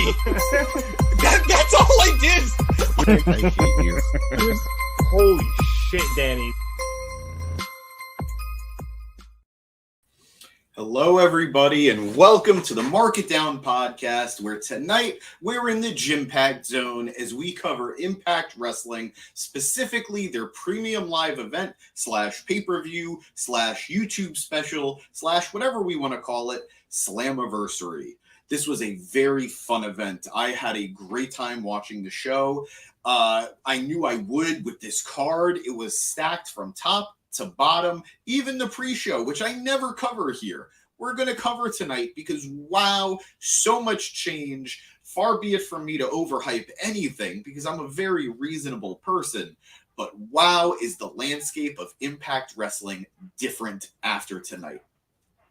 me. That's all I did. I hate you. Holy shit, Danny. Hello, everybody, and welcome to the Mark It Down podcast, where tonight we're in the gym-packed zone as we cover Impact Wrestling, specifically their premium live event / pay-per-view / YouTube special / whatever we want to call it, Slammiversary. This was a very fun event. I had a great time watching the show. I knew I would with this card. It was stacked from top to bottom, even the pre-show, which I never cover here. We're going to cover tonight because, wow, so much change. Far be it from me to overhype anything because I'm a very reasonable person. But wow, is the landscape of Impact Wrestling different after tonight.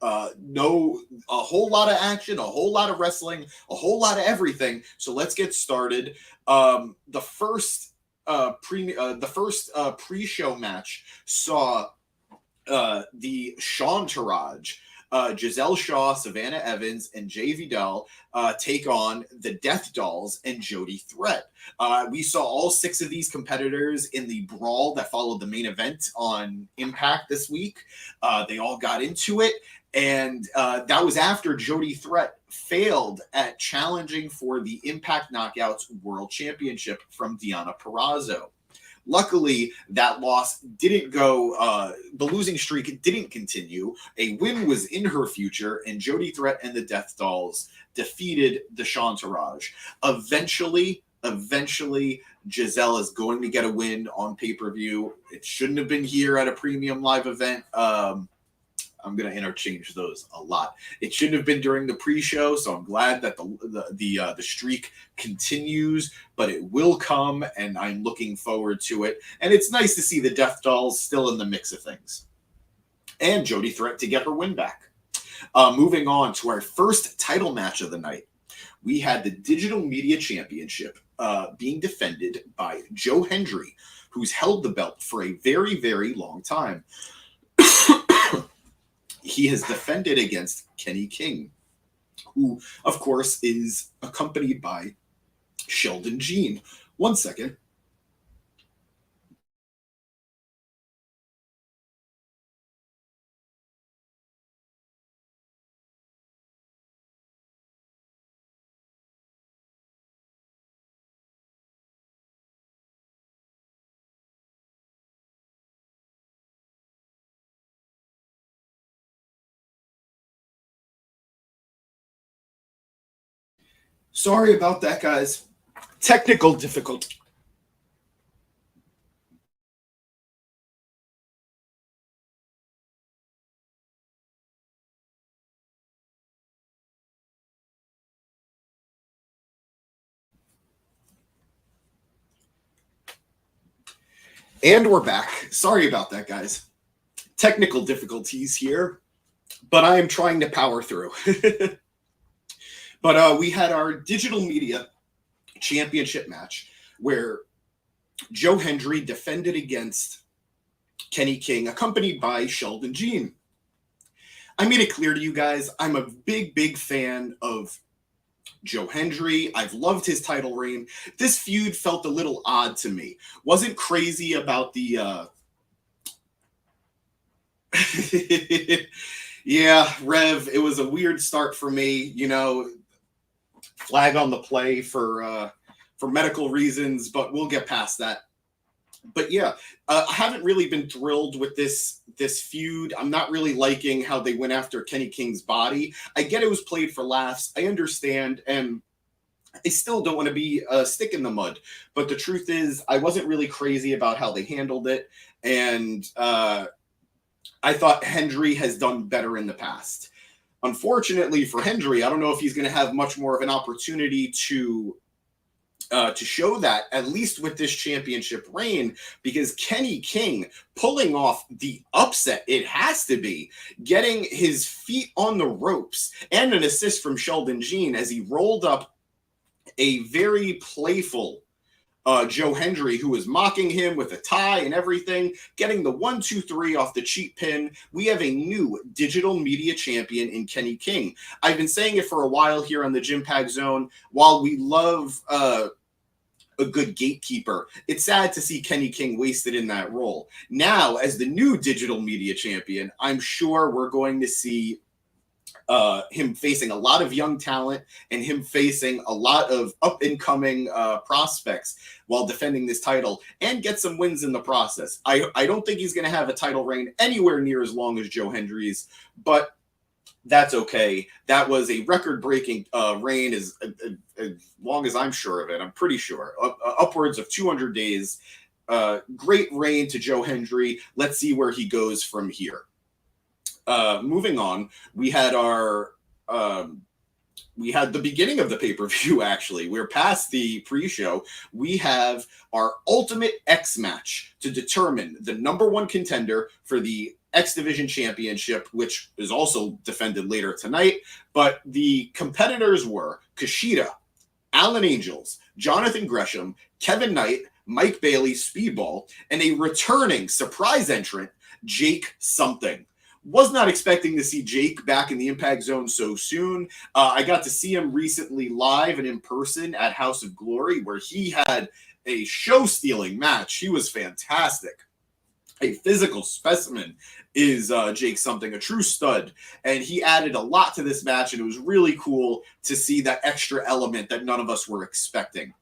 A whole lot of action, a whole lot of wrestling, a whole lot of everything. So let's get started. The first pre-show match saw the Shawntourage, Giselle Shaw, Savannah Evans, and Jay Vidal take on the Death Dolls and Jody Threat. We saw all 6 of these competitors in the brawl that followed the main event on Impact this week. They all got into it, and that was after Jody Threat failed at challenging for the Impact Knockouts World Championship from Deonna Purrazzo. Luckily, that loss didn't go, the losing streak didn't continue. A win was in her future, and Jody Threat and the Death Dolls defeated the Shawntourage. Eventually, Giselle is going to get a win on pay-per-view. It shouldn't have been here at a premium live event. I'm going to interchange those a lot. It shouldn't have been during the pre-show, so I'm glad that the streak continues, but it will come, and I'm looking forward to it. And it's nice to see the Death Dolls still in the mix of things. And Jody Threat to get her win back. Moving on to our first title match of the night. We had the Digital Media Championship being defended by Joe Hendry, who's held the belt for a very, very long time. He has defended against Kenny King, who, of course, is accompanied by Sheldon Jean. 1 second. Sorry about that, guys. Technical difficulty. And we're back. Sorry about that, guys. Technical difficulties here, but I am trying to power through. But we had our Digital Media Championship match where Joe Hendry defended against Kenny King, accompanied by Sheldon Jean. I made it clear to you guys, I'm a big, big fan of Joe Hendry. I've loved his title reign. This feud felt a little odd to me. Wasn't crazy about the... Yeah, Rev, it was a weird start for me, you know... Flag on the play for medical reasons, but we'll get past that. But yeah, I haven't really been thrilled with this feud. I'm not really liking how they went after Kenny King's body. I get it was played for laughs. I understand, and I still don't want to be a stick in the mud. But the truth is, I wasn't really crazy about how they handled it, and I thought Hendry has done better in the past. Unfortunately for Hendry, I don't know if he's going to have much more of an opportunity to show that, at least with this championship reign, because Kenny King pulling off the upset, it has to be, getting his feet on the ropes, and an assist from Sheldon Jean as he rolled up a very playful Joe Hendry, who was mocking him with a tie and everything, getting the 1-2-3 off the cheap pin. We have a new digital media champion in Kenny King. I've been saying it for a while here on the Gym Pack Zone. While we love a good gatekeeper, it's sad to see Kenny King wasted in that role. Now, as the new digital media champion, I'm sure we're going to see him facing a lot of young talent and him facing a lot of up-and-coming prospects while defending this title and get some wins in the process. I don't think he's going to have a title reign anywhere near as long as Joe Hendry's, but that's okay. That was a record-breaking reign as long as I'm sure of it. I'm pretty sure. Upwards of 200 days. Great reign to Joe Hendry. Let's see where he goes from here. Moving on, we had the beginning of the pay-per-view, actually. We're past the pre-show. We have our Ultimate X match to determine the #1 contender for the X Division Championship, which is also defended later tonight. But the competitors were Kushida, Alan Angels, Jonathan Gresham, Kevin Knight, Mike Bailey, Speedball, and a returning surprise entrant, Jake Something. Was not expecting to see Jake back in the Impact Zone so soon. I got to see him recently live and in person at House of Glory, where he had a show-stealing match. He was fantastic. A physical specimen is Jake Something, a true stud. And he added a lot to this match, and it was really cool to see that extra element that none of us were expecting.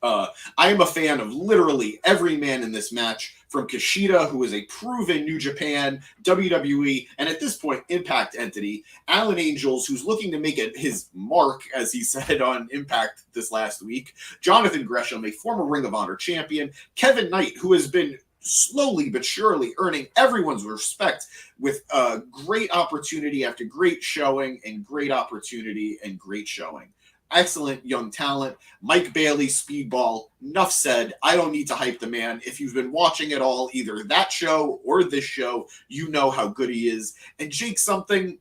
I am a fan of literally every man in this match, from Kushida, who is a proven New Japan, WWE, and at this point, Impact entity. Alan Angels, who's looking to make his mark, as he said on Impact this last week. Jonathan Gresham, a former Ring of Honor champion. Kevin Knight, who has been slowly but surely earning everyone's respect with great opportunity after great showing and great opportunity and great showing. Excellent young talent. Mike Bailey, Speedball, enough said. I don't need to hype the man. If you've been watching it all, either that show or this show, you know how good he is. And Jake Something,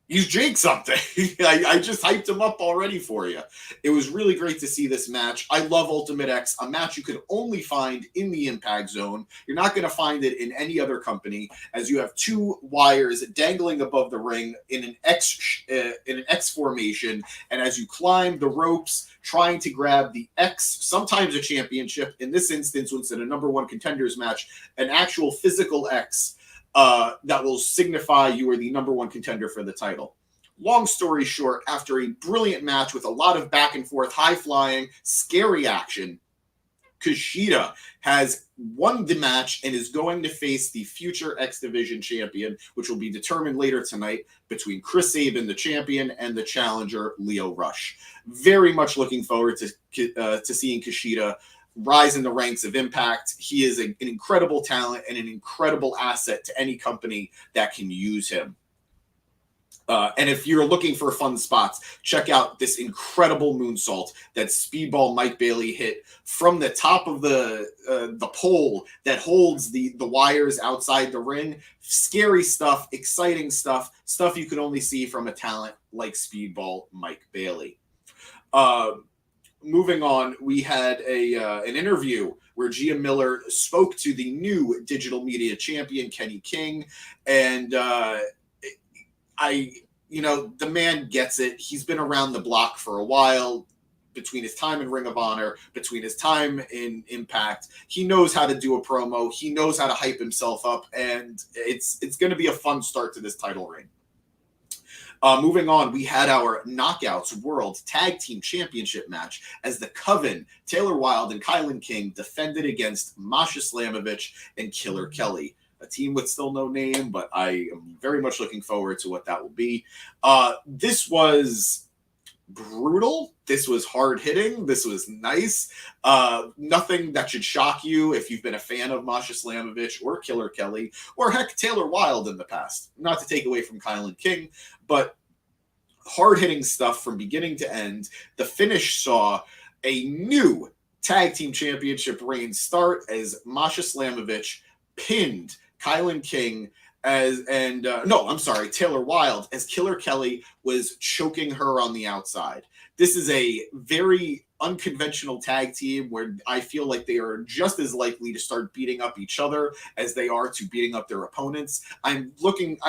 he's Jake Something. I just hyped him up already for you. It was really great to see this match. I love Ultimate X, a match you could only find in the Impact Zone. You're not going to find it in any other company, as you have two wires dangling above the ring in an X formation, and as you climb the ropes, trying to grab the X, sometimes a championship. In this instance, when it's in a #1 contenders match, an actual physical X. That will signify you are the #1 contender for the title. Long story short, after a brilliant match with a lot of back and forth, high-flying, scary action, Kushida has won the match and is going to face the future X Division champion, which will be determined later tonight between Chris Sabin, the champion, and the challenger, Lio Rush. Very much looking forward to seeing Kushida rise in the ranks of Impact. He is an incredible talent and an incredible asset to any company that can use him. And if you're looking for fun spots, check out this incredible moonsault that Speedball Mike Bailey hit from the top of the pole that holds the wires outside the ring. Scary stuff, exciting stuff, stuff you could only see from a talent like Speedball Mike Bailey. Moving on, we had an interview where Gia Miller spoke to the new digital media champion, Kenny King. And the man gets it. He's been around the block for a while, between his time in Ring of Honor, between his time in Impact. He knows how to do a promo. He knows how to hype himself up. And it's going to be a fun start to this title reign. Moving on, we had our Knockouts World Tag Team Championship match as the Coven, Taylor Wilde and Kylan King, defended against Masha Slamovich and Killer Kelly. A team with still no name, but I am very much looking forward to what that will be. This was brutal. This was hard-hitting. This was nice. Nothing that should shock you if you've been a fan of Masha Slamovich or Killer Kelly, or heck, Taylor Wilde in the past. Not to take away from Kylan King, but hard-hitting stuff from beginning to end. The finish saw a new Tag Team Championship reign start as Masha Slamovich pinned Kylan King Taylor Wilde, as Killer Kelly was choking her on the outside. This is a very unconventional tag team where I feel like they are just as likely to start beating up each other as they are to beating up their opponents. I'm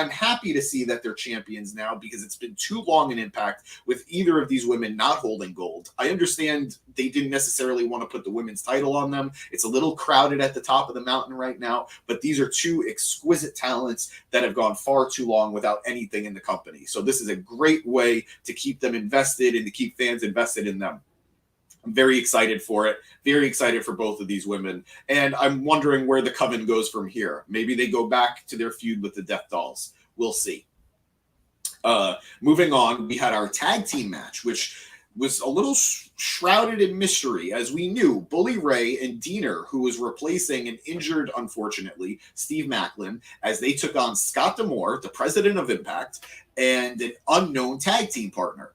happy to see that they're champions now because it's been too long in Impact with either of these women not holding gold. I understand they didn't necessarily want to put the women's title on them. It's a little crowded at the top of the mountain right now, but these are two exquisite talents that have gone far too long without anything in the company. So this is a great way to keep them invested and to keep fans invested in them. I'm very excited for it. Very excited for both of these women. And I'm wondering where the Coven goes from here. Maybe they go back to their feud with the Death Dolls. We'll see. Moving on, we had our tag team match, which was a little shrouded in mystery. As we knew, Bully Ray and Diener, who was replacing an injured, unfortunately, Steve Macklin, as they took on Scott D'Amore, the president of Impact, and an unknown tag team partner.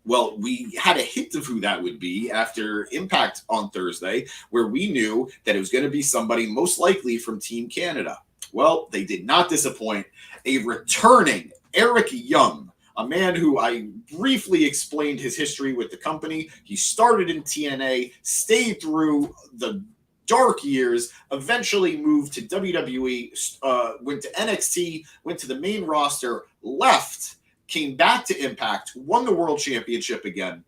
Well, we had a hint of who that would be after Impact on Thursday, where we knew that it was going to be somebody most likely from Team Canada. Well, they did not disappoint. A returning Eric Young, a man who I briefly explained his history with the company. He started in TNA, stayed through the dark years, eventually moved to WWE, went to NXT, went to the main roster, left, came back to Impact, won the World Championship again,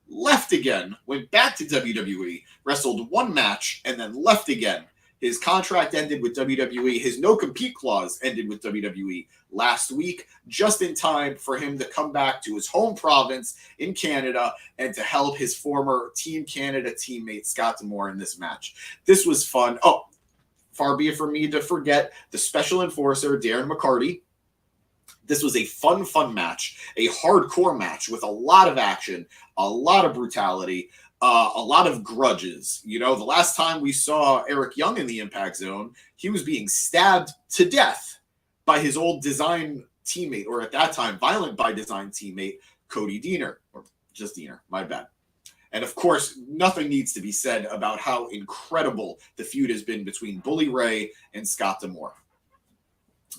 left again, went back to WWE, wrestled one match, and then left again. His contract ended with WWE. His no-compete clause ended with WWE last week, just in time for him to come back to his home province in Canada and to help his former Team Canada teammate Scott D'Amore in this match. This was fun. Oh, far be it for me to forget the special enforcer, Darren McCarty. This was a fun match, a hardcore match with a lot of action, a lot of brutality, a lot of grudges. You know, the last time we saw Eric Young in the Impact Zone, he was being stabbed to death by his old Design teammate, or at that time, Violent by Design teammate, Cody Diener, or just Diener, my bad. And of course, nothing needs to be said about how incredible the feud has been between Bully Ray and Scott D'Amore.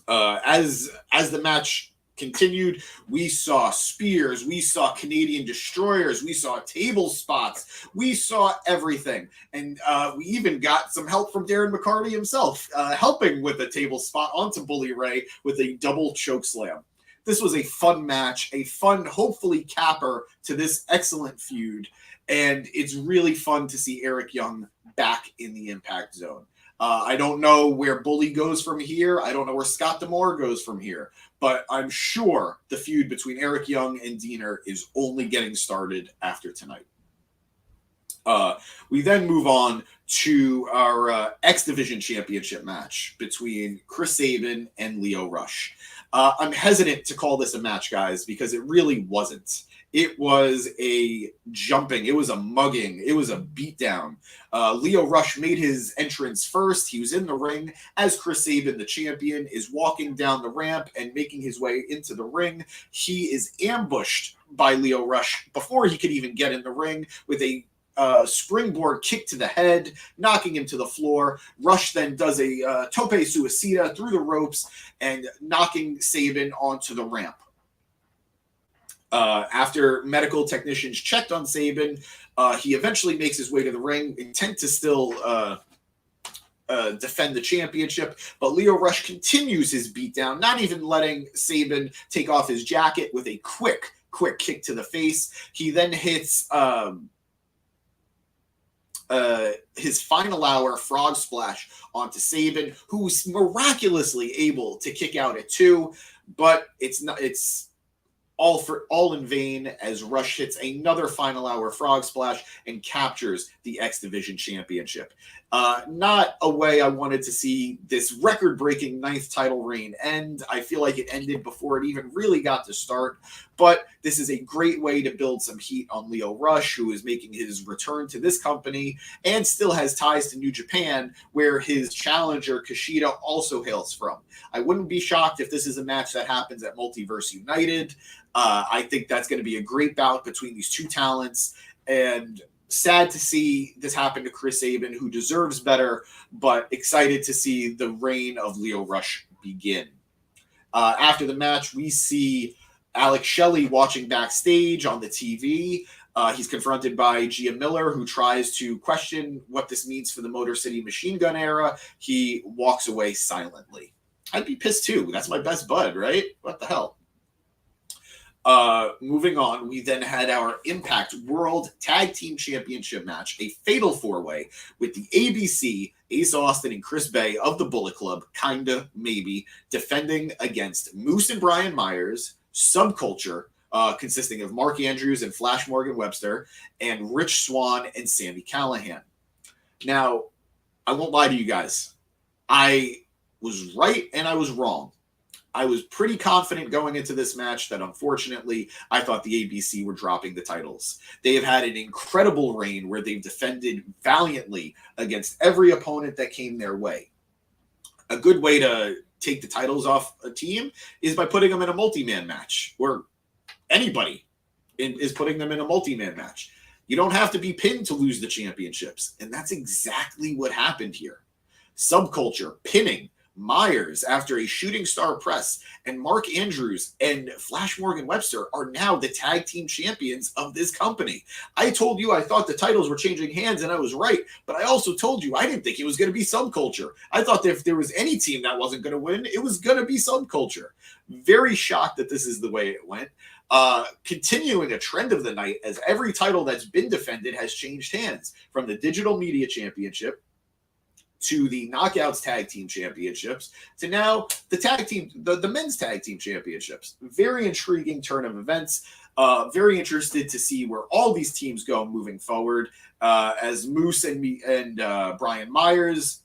As the match continued, we saw spears, we saw Canadian destroyers, we saw table spots, we saw everything. And we even got some help from Darren McCarty himself, helping with a table spot onto Bully Ray with a double choke slam. This was a fun match, a fun, hopefully, capper to this excellent feud. And it's really fun to see Eric Young back in the Impact Zone. I don't know where Bully goes from here. I don't know where Scott D'Amore goes from here. But I'm sure the feud between Eric Young and Diener is only getting started after tonight. We then move on to our X Division Championship match between Chris Sabin and Lio Rush. I'm hesitant to call this a match, guys, because it really wasn't. It was a jumping. It was a mugging. It was a beatdown. Lio Rush made his entrance first. He was in the ring as Chris Sabin, the champion, is walking down the ramp and making his way into the ring. He is ambushed by Lio Rush before he could even get in the ring with a springboard kick to the head, knocking him to the floor. Rush then does a tope suicida through the ropes and knocking Sabin onto the ramp. After medical technicians checked on Sabin, he eventually makes his way to the ring, intent to still defend the championship. But Lio Rush continues his beatdown, not even letting Sabin take off his jacket with a quick kick to the face. He then hits his final hour frog splash onto Sabin, who's miraculously able to kick out at 2, but it's all in vain as Rush hits another final hour frog splash and captures the X Division Championship. Not a way I wanted to see this record-breaking 9th title reign end. I feel like it ended before it even really got to start, but this is a great way to build some heat on Lio Rush, who is making his return to this company and still has ties to New Japan, where his challenger Kushida also hails from. I wouldn't be shocked if this is a match that happens at Multiverse United. I think that's going to be a great bout between these two talents, and sad to see this happen to Chris Sabin, who deserves better, but excited to see the reign of Lio Rush begin. After the match, we see Alex Shelley watching backstage on the TV. He's confronted by Gia Miller, who tries to question what this means for the Motor City Machine Gun era. He walks away silently. I'd be pissed too. That's my best bud, right? What the hell? Moving on, we then had our Impact World Tag Team Championship match, a fatal four-way with the ABC, Ace Austin and Chris Bay of the Bullet Club, kinda, maybe, defending against Moose and Brian Myers, Subculture, consisting of Mark Andrews and Flash Morgan Webster, and Rich Swann and Sami Callihan. Now, I won't lie to you guys. I was right and I was wrong. I was pretty confident going into this match that unfortunately I thought the ABC were dropping the titles. They have had an incredible reign where they've defended valiantly against every opponent that came their way. A good way to take the titles off a team is by putting them in a multi-man match, or anybody is putting them in a multi-man match. You don't have to be pinned to lose the championships, and that's exactly what happened here. Subculture pinning Myers after a shooting star press, and Mark Andrews and Flash Morgan Webster are now the tag team champions of this company. I told you I thought the titles were changing hands, and I was right, but I also told you I didn't think it was going to be Subculture. I thought that if there was any team that wasn't going to win, it was going to be Subculture. Very shocked that this is the way it went. Continuing a trend of the night, as every title that's been defended has changed hands, from the Digital Media Championship to the Knockouts Tag Team Championships, to now the Men's Tag Team Championships. Very intriguing turn of events. Very interested to see where all these teams go moving forward. As Moose and Brian Myers,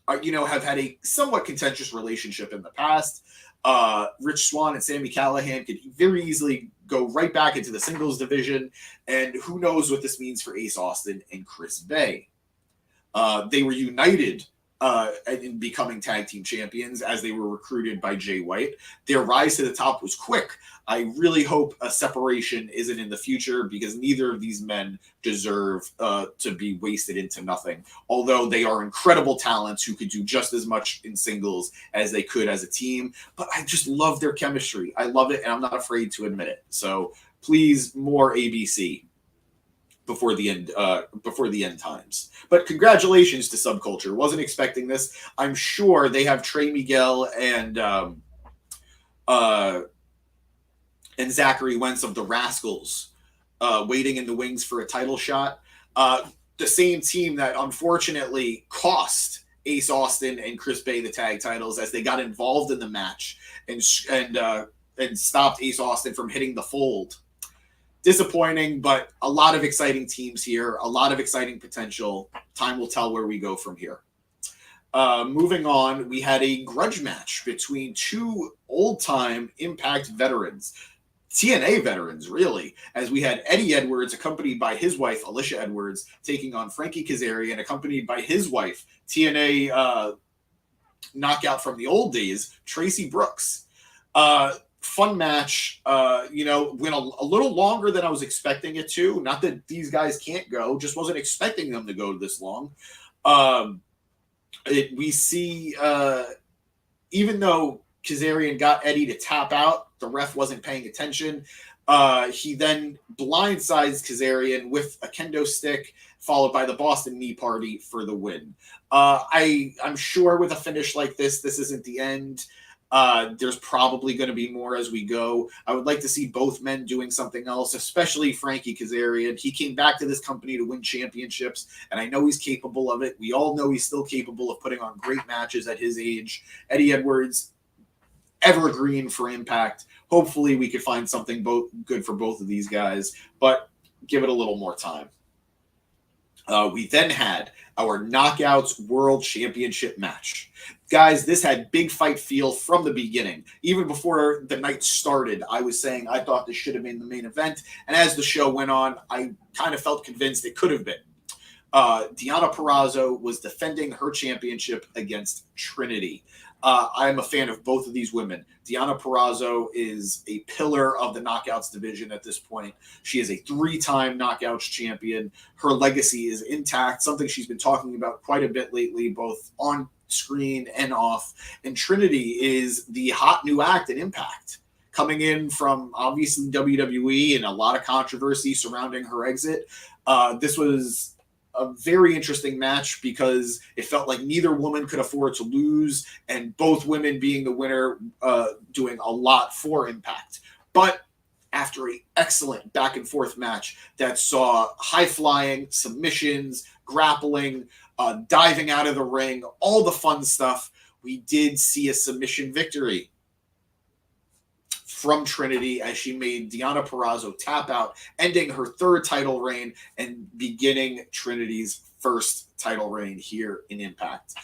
have had a somewhat contentious relationship in the past. Rich Swann and Sami Callihan could very easily go right back into the singles division, and who knows what this means for Ace Austin and Chris Bay. They were united in becoming tag team champions as they were recruited by Jay White. Their rise to the top was quick. I really hope a separation isn't in the future, because neither of these men deserve to be wasted into nothing. Although they are incredible talents who could do just as much in singles as they could as a team. But I just love their chemistry. I love it, and I'm not afraid to admit it. So please, more ABC before the end times. But congratulations to Subculture. Wasn't expecting this. I'm sure they have Trey Miguel and Zachary Wentz of the Rascals waiting in the wings for a title shot. The same team that unfortunately cost Ace Austin and Chris Bay the tag titles, as they got involved in the match and stopped Ace Austin from hitting the fold. Disappointing, but a lot of exciting teams here, a lot of exciting potential. Time will tell where we go from here. Moving on, we had a grudge match between two old-time Impact veterans, TNA veterans, really, as we had Eddie Edwards, accompanied by his wife, Alicia Edwards, taking on Frankie Kazarian, accompanied by his wife, TNA knockout from the old days, Tracy Brooks. Fun match, went a little longer than I was expecting it to. Not that these guys can't go, just wasn't expecting them to go this long. We see, even though Kazarian got Eddie to tap out, the ref wasn't paying attention. He then blindsides Kazarian with a kendo stick, followed by the Boston Knee Party for the win. I'm sure with a finish like this isn't the end. There's probably going to be more as we go. I would like to see both men doing something else, especially Frankie Kazarian. He came back to this company to win championships, and I know he's capable of it. We all know he's still capable of putting on great matches at his age. Eddie Edwards, evergreen for Impact. Hopefully we could find something good for both of these guys, but give it a little more time. We then had our Knockouts World Championship match. Guys, this had big fight feel from the beginning. Even before the night started, I was saying I thought this should have been the main event. And as the show went on, I kind of felt convinced it could have been. Deonna Purrazzo was defending her championship against Trinity. I'm a fan of both of these women. Deonna Purrazzo is a pillar of the Knockouts division at this point. She is a 3-time Knockouts champion. Her legacy is intact, something she's been talking about quite a bit lately, both on screen and off. And Trinity is the hot new act in Impact. coming in from obviously WWE and a lot of controversy surrounding her exit. This was a very interesting match because it felt like neither woman could afford to lose, and both women being the winner, doing a lot for Impact. But after an excellent back and forth match that saw high flying, submissions, grappling, diving out of the ring, all the fun stuff, we did see a submission victory from Trinity as she made Deonna Purrazzo tap out, ending her third title reign and beginning Trinity's first title reign here in Impact.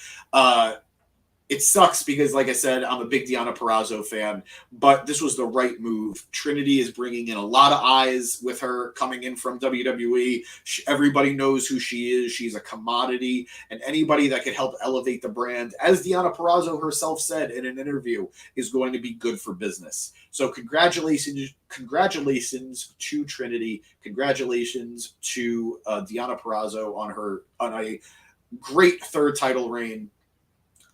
It sucks because, like I said, I'm a big Deonna Purrazzo fan, but this was the right move. Trinity is bringing in a lot of eyes with her coming in from WWE. Everybody knows who she is. She's a commodity, and anybody that could help elevate the brand, as Deonna Purrazzo herself said in an interview, is going to be good for business. So congratulations to Trinity. Congratulations to Deonna Purrazzo on a great third title reign.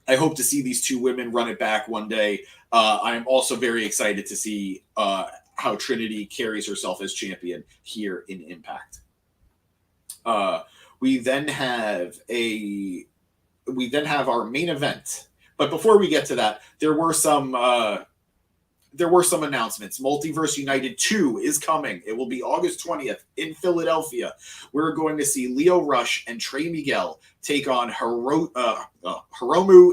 I hope to see these two women run it back one day. I am also very excited to see how Trinity carries herself as champion here in Impact. We then have our main event. But before we get to that, there were some announcements. Multiverse United 2 is coming. It will be August 20th in Philadelphia. We're going to see Lio Rush and Trey Miguel take on Hiromu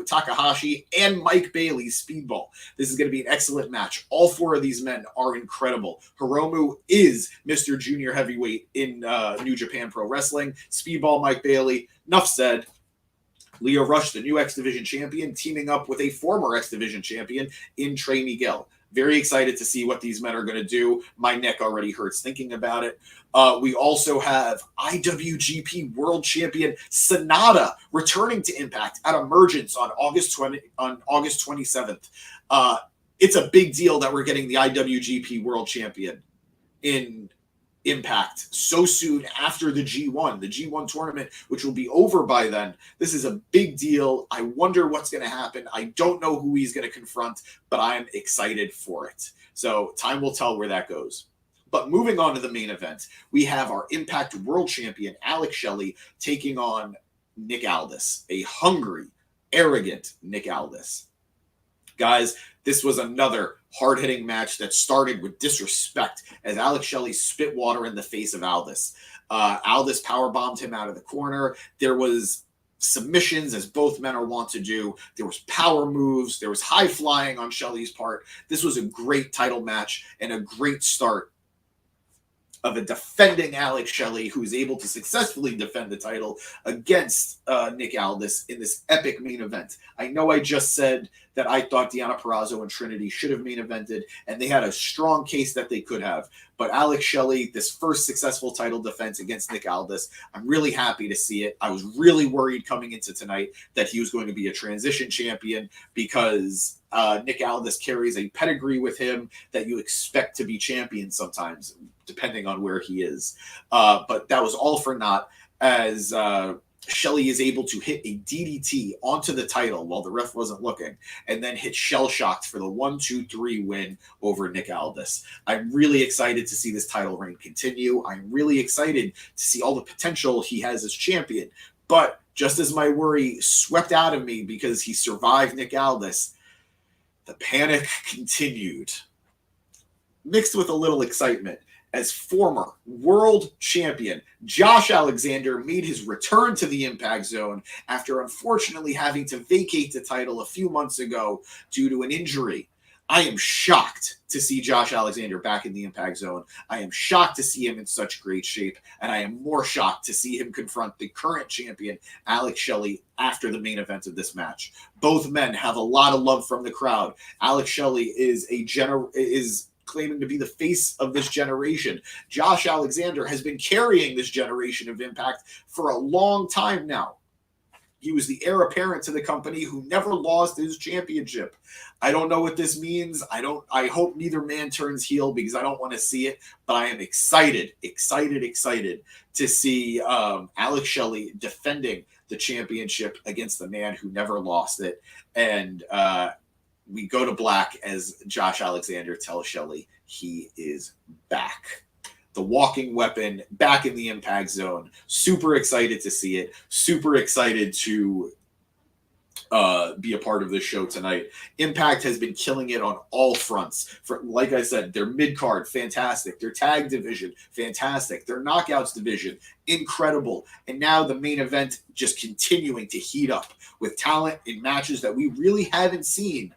Takahashi and Mike Bailey Speedball. This is going to be an excellent match. All four of these men are incredible. Hiromu is Mr. Junior Heavyweight in New Japan Pro Wrestling. Speedball Mike Bailey. Enough said. Lio Rush, the new X Division champion, teaming up with a former X Division champion in Trey Miguel. Very excited to see what these men are going to do. My neck already hurts thinking about it. We also have IWGP World Champion Sonata returning to Impact at Emergence on August 27th. It's a big deal that we're getting the IWGP World Champion in Impact so soon after the G1 tournament, which will be over by then. This is a big deal. I wonder what's going to happen. I don't know who he's going to confront, but I'm excited for it. So time will tell where that goes. But moving on to the main event, we have our Impact World Champion, Alex Shelley, taking on Nick Aldis, a hungry, arrogant Nick Aldis. Guys, this was another hard-hitting match that started with disrespect as Alex Shelley spit water in the face of Aldis. Aldis powerbombed him out of the corner. There was submissions, as both men are wont to do. There was power moves. There was high flying on Shelley's part. This was a great title match and a great start of a defending Alex Shelley, who is able to successfully defend the title against Nick Aldis in this epic main event. I know I just said that I thought Deonna Purrazzo and Trinity should have main evented, and they had a strong case that they could have. But Alex Shelley, this first successful title defense against Nick Aldis, I'm really happy to see it. I was really worried coming into tonight that he was going to be a transition champion because Nick Aldis carries a pedigree with him that you expect to be champion sometimes, depending on where he is. But that was all for naught as Shelley is able to hit a DDT onto the title while the ref wasn't looking, and then hit Shell Shocked for the 1-2-3 win over Nick Aldis. I'm really excited to see this title reign continue. I'm really excited to see all the potential he has as champion. But just as my worry swept out of me because he survived Nick Aldis, the panic continued, mixed with a little excitement, as former world champion Josh Alexander made his return to the Impact Zone after unfortunately having to vacate the title a few months ago due to an injury. I am shocked to see Josh Alexander back in the Impact Zone. I am shocked to see him in such great shape, and I am more shocked to see him confront the current champion, Alex Shelley, after the main event of this match. Both men have a lot of love from the crowd. Alex Shelley is claiming to be the face of this generation. Josh Alexander has been carrying this generation of Impact for a long time now. He was the heir apparent to the company who never lost his championship. I don't know what this means. I hope neither man turns heel because I don't want to see it, but I am excited to see Alex Shelley defending the championship against the man who never lost it. And we go to black as Josh Alexander tells Shelley he is back. The walking weapon back in the Impact Zone. Super excited to see it. Super excited to be a part of this show tonight. Impact has been killing it on all fronts. Like I said, their mid-card, fantastic. Their tag division, fantastic. Their knockouts division, incredible. And now the main event just continuing to heat up with talent in matches that we really haven't seen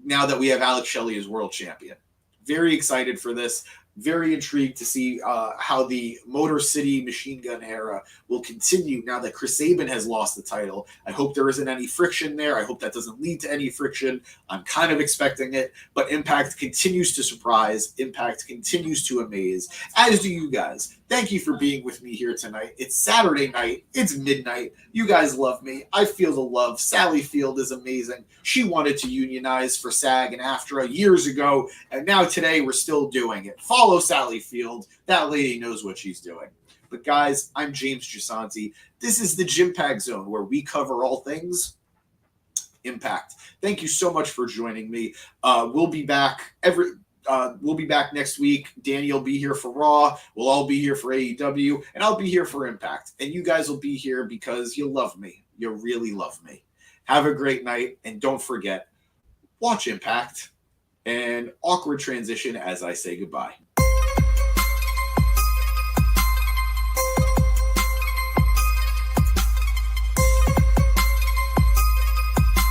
now that we have Alex Shelley as world champion. Very excited for this. Very intrigued to see how the Motor City Machine Gun era will continue now that Chris Sabin has lost the title. I hope there isn't any friction there. I hope that doesn't lead to any friction. I'm kind of expecting it, but Impact continues to surprise. Impact continues to amaze, as do you guys. Thank you for being with me here tonight. It's Saturday night. It's midnight. You guys love me. I feel the love. Sally Field is amazing. She wanted to unionize for SAG and AFTRA years ago, and now today we're still doing it. Follow Sally Field. That lady knows what she's doing. But guys, I'm James Gisanti. This is the Jimpact Zone, where we cover all things Impact. Thank you so much for joining me. We'll be back next week. Danny will be here for Raw. We'll all be here for AEW, and I'll be here for Impact. And you guys will be here because you love me. You really love me. Have a great night, and don't forget, watch Impact. And awkward transition as I say goodbye.